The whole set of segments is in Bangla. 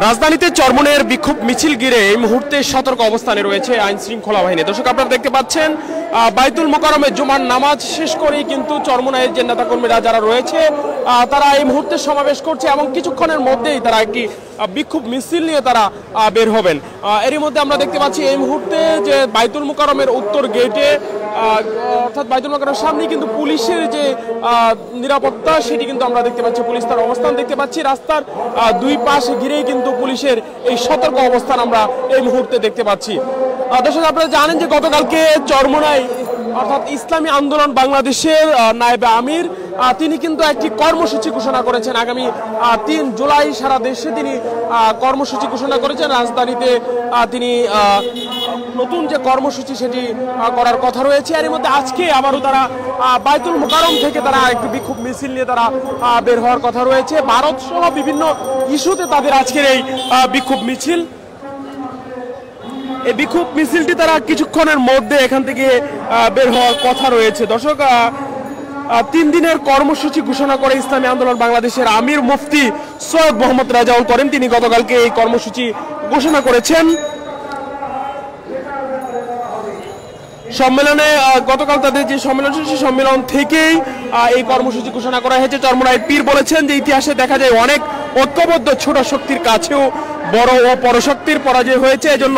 রাজধানীতে চরমনের বিক্ষোভ মিছিল ঘিরে এই মুহূর্তে সতর্ক অবস্থানে রয়েছে আইন শৃঙ্খলা বাহিনী। দর্শক, আপনারা দেখতে পাচ্ছেন বাইতুল মোকাররমে জুমার নামাজ শেষ করেই কিন্তু চরমনাইয়ের যে নেতাকর্মীরা যারা রয়েছে তারা এই মুহূর্তে সমাবেশ করছে এবং কিছুক্ষণের মধ্যেই তারা একটি বিক্ষোভ মিছিল নিয়ে তারা বের হবেন। এরই মধ্যে আমরা দেখতে পাচ্ছি এই মুহূর্তে যে বাইতুল মোকাররমের উত্তর গেটে অর্থাৎ বাইতুল মোকাররমের সামনে কিন্তু পুলিশের যে নিরাপত্তা সেটি কিন্তু আমরা দেখতে পাচ্ছি, পুলিশ তার অবস্থান দেখতে পাচ্ছি। রাস্তার দুই পাশে ঘিরেই কিন্তু পুলিশের এই সতর্ক অবস্থান আমরা এই মুহূর্তে দেখতে পাচ্ছি। দর্শক, আপনারা জানেন যে গতকালকে চরমোনাই অর্থাৎ ইসলামী আন্দোলন বাংলাদেশের নায়েবে আমির তিনি কিন্তু একটি কর্মসূচি ঘোষণা করেছেন। আগামী ৩ জুলাই সারা দেশে তিনি কর্মসূচি ঘোষণা করেছেন। রাজধানীতে তিনি নতুন যে কর্মসূচি সেটি করার কথা রয়েছে। এর মধ্যে আজকে আবারও তারা বাইতুল মোকাররম থেকে তারা একটি বিক্ষোভ মিছিল নিয়ে তারা বের হওয়ার কথা রয়েছে। ভারত সহ বিভিন্ন ইস্যুতে তাদের আজকের এই বিক্ষোভ মিছিল, এই বিক্ষোভ মিছিলটি তারা কিছুক্ষণের মধ্যে এখান থেকে বের হওয়ার কথা রয়েছে। দর্শক, 3 দিনের কর্মসূচি ঘোষণা করে ইসলামী আন্দোলন বাংলাদেশের আমির মুফতি সৈয়দ মোহাম্মদ রেজাউল করিম তিনি গতকালকে এই কর্মসূচি ঘোষণা করেছেন। সম্মেলনে গতকাল তাদের যে সম্মেলন সেই সম্মেলন থেকেই এই কর্মসূচি ঘোষণা করা হয়েছে। চরমোনাই পীর বলেছেন যে ইতিহাসে দেখা যায় অনেক ঐক্যবদ্ধ ছোট শক্তির কাছেও বড় ও পরশক্তির পরাজয় হয়েছে। এজন্য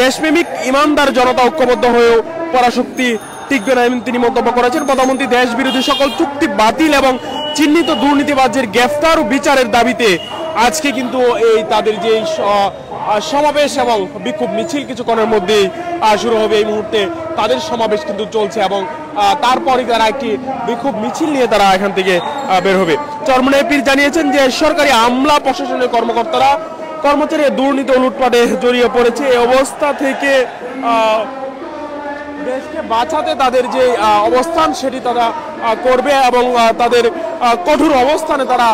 দেশপ্রেমিক ইমানদার জনতা ঐক্যবদ্ধ হয়েও পরাশক্তি টিকবে না তিনি মন্তব্য করেছেন। প্রধানমন্ত্রী দেশ বিরোধী সকল চুক্তি বাতিল এবং চিহ্নিত দুর্নীতিবাজের গ্রেফতার ও বিচারের দাবিতে আজকে কিন্তু এই তাদের যে সমাবেশ এবং বিক্ষোভ মিছিল কিছুক্ষণের মধ্যেই শুরু হবে। এই মুহূর্তে তাদের সমাবেশ কিন্তু চলছে এবং তারপরে তারা একটি বিক্ষোভ মিছিল নিয়ে তারা এখান থেকে বের হবে। চরমোনাই পীর জানিয়েছেন যে সরকারি আমলা প্রশাসনের কর্মচারী দুর্নীতি ও লুটপাটে জড়িয়ে পড়েছে। এই অবস্থা থেকে দেশকে বাঁচাতে তাদের যে অবস্থান সেটি তারা করবে এবং তাদের কঠোর অবস্থানে তারা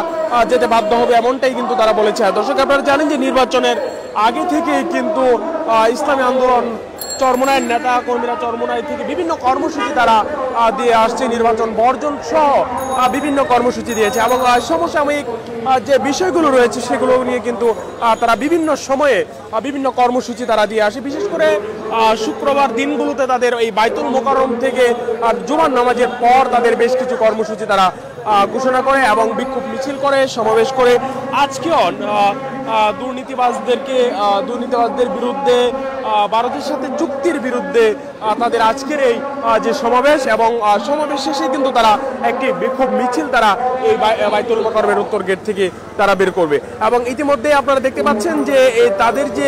যেতে বাধ্য হবে, এমনটাই কিন্তু তারা বলেছে। দর্শক, আপনারা জানেন যে নির্বাচনের আগে থেকেই কিন্তু ইসলামী আন্দোলন চরমোনাইয়ের নেতা কর্মীরা চরমোনাই থেকে বিভিন্ন কর্মসূচি তারা দিয়ে আসছে, নির্বাচন বর্জন সহ বিভিন্ন কর্মসূচি দিয়েছে এবং সমসাময়িক যে বিষয়গুলো রয়েছে সেগুলো নিয়ে কিন্তু তারা বিভিন্ন সময়ে বিভিন্ন কর্মসূচি তারা দিয়ে আসে। বিশেষ করে শুক্রবার দিনগুলোতে তাদের এই বাইতুল মোকাররম থেকে জুমার নামাজের পর তাদের বেশ কিছু কর্মসূচি তারা ঘোষণা করে এবং বিক্ষোভ মিছিল করে, সমাবেশ করে। আজকেও দুর্নীতিবাজদের বিরুদ্ধে, ভারতের সাথে চুক্তির বিরুদ্ধে তাদের আজকের এই যে সমাবেশ এবং সমাবেশ শেষে কিন্তু তারা একটি বিক্ষোভ মিছিল তারা এই বাইতুল মোকাররমের উত্তর গেট থেকে তারা বের করবে। এবং ইতিমধ্যে আপনারা দেখতে পাচ্ছেন যে তাদের যে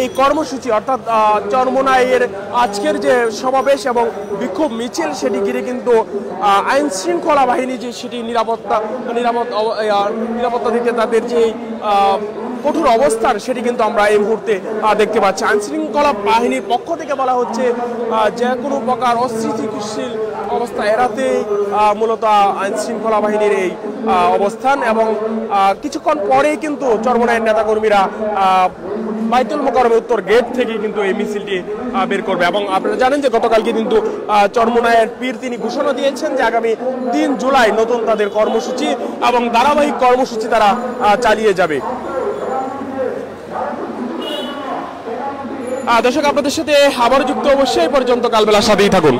এই কর্মসূচি অর্থাৎ চরমোনাইয়ের আজকের যে সমাবেশ এবং বিক্ষোভ মিছিল সেটি ঘিরে কিন্তু আইন শৃঙ্খলা বাহিনী যে সেটি নিরাপত্তা দিতে তাদের যে কঠোর অবস্থান সেটি কিন্তু আমরা এই মুহূর্তে দেখতে পাচ্ছি। আইন শৃঙ্খলা বাহিনীর পক্ষ থেকে বলা হচ্ছে যে কোনো প্রকার অস্থিতিশীল অবস্থা এড়াতে মূলত আইন শৃঙ্খলা বাহিনীর এই অবস্থান এবং কিছুক্ষণ পরেই কিন্তু চরমোনাইয়ের নেতাকর্মীরা বাইতুল মোকাররমের উত্তর গেট থেকে কিন্তু এই মিছিলটি বের করবে। এবং আপনারা জানেন যে গতকালকে কিন্তু চরমোনাইয়ের পীর তিনি ঘোষণা দিয়েছেন যে আগামী 3 জুলাই নতুন তাদের কর্মসূচি এবং ধারাবাহিক কর্মসূচি তারা চালিয়ে যাবে। দর্শক, আপনাদের সাথে আবার যুক্ত অবশ্যই পর্যন্ত কালবেলার সাথেই থাকুন।